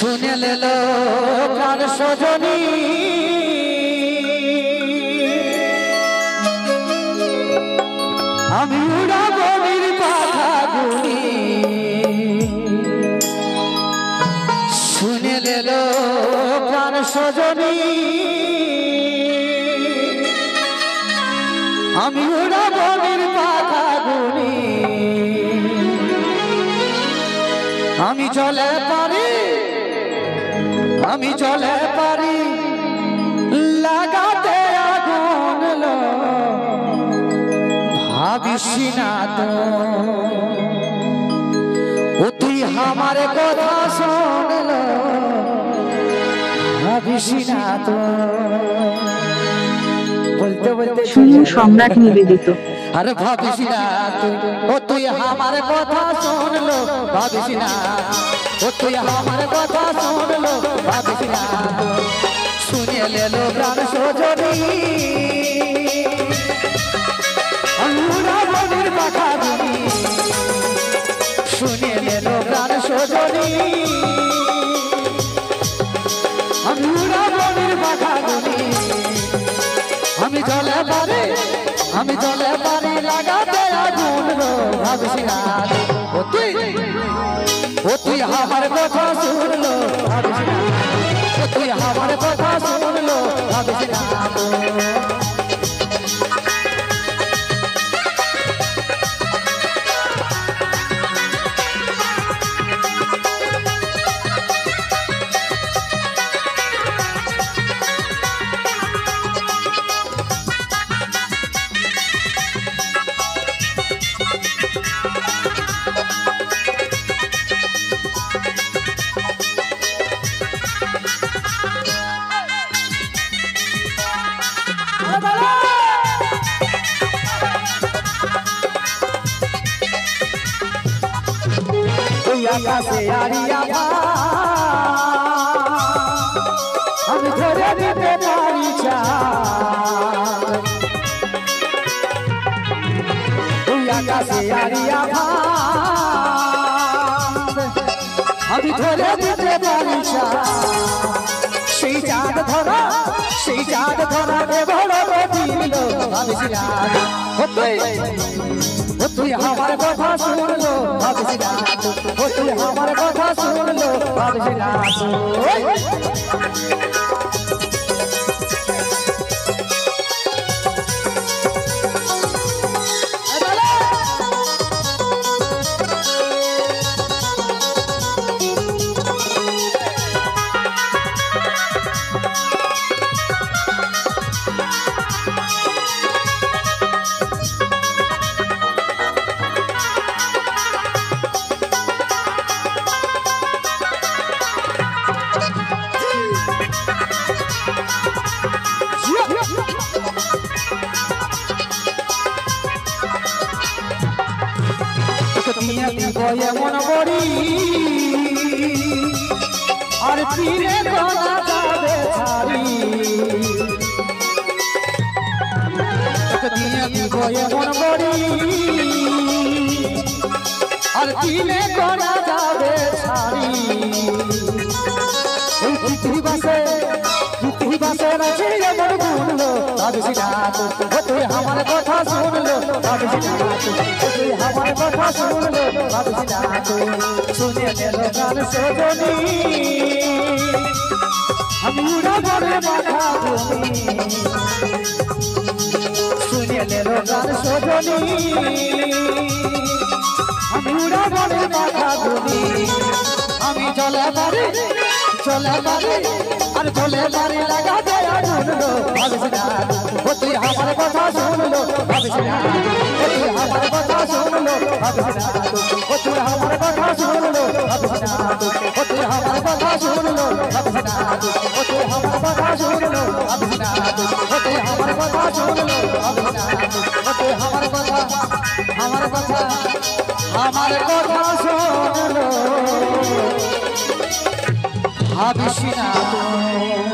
শুনে লেলো প্রাণ সজনী আমি উড়াবো পাখা গুলি শুনে লেলো প্রাণ সজনী আমি উড়াবো পাখা গুলি আমি চলে পারি লাগাতে আগুন লো ভাবিস না তো ও তুই আমার কথা শুনলো ভাবিস না তো বলতে বলতে শুনুন সম্রাট নিবেদিত। আরে ভাবিস না ও তুই আমার কথা শুনলো ভাবিস না ও তুই আমার কথা শুনলো ভাবিস না শুনে লেলো প্রাণ সজনী উড়াবনির পাখা গুলি শুনে লেলো প্রাণ সজনী আমি উড়াবনির পাখা গুলি আমি জলে পারি লাগাতে আগুন ভাবিস না ও তুই আমার কথা শুনলো ভাবিস না ও তুই আমার কথা শুনলো ভাবিস না আকাশে আরিয়া আমি ধরে দিতে পারি ওই আকাশে আরিয়া আমি ধরে দিতে পারি সেই চাঁদ ধরা বড় দিল ভাবিস না ও তুই আমার কথা শুনলো ভাবিস না ও তুই আমার কথা শুনলো ভাবিস না এমন বড়ি আর ফিরে করা যাবে ছাড়ি দিব এমন বড়ি আর ফিরে করা যাবে ছাড়ি পৃথিবী বাসে রাখে এমন গুনলো ভাবিস না ও তুই আমার কথা শুনলো ভাবিস না ও তুই আমার কথা শুনলো ভাবিস না শুনে লেলো প্রাণ সজনী আমি উড়াবো পাখা গুলি শুনে লেলো প্রাণ সজনী আমি উড়াবো পাখা গুলি আমি চলে পারি আর চলে পারি লাগাতে আগুন ভাবিস না ও তুই আমার কথা শুনলো ভাবিস না ও তুই আমার কথা শুনলো ভাবিস না ও তুই আমার কথা শুনলো ভাবিস না ও তুই আমার কথা শুনলো ভাবিস না ও তুই আমার কথা শুনলো ভাবিস না ও তুই আমার কথা শুনলো ভাবিস না ও তুই আমার কথা শুনলো ভাবিস না।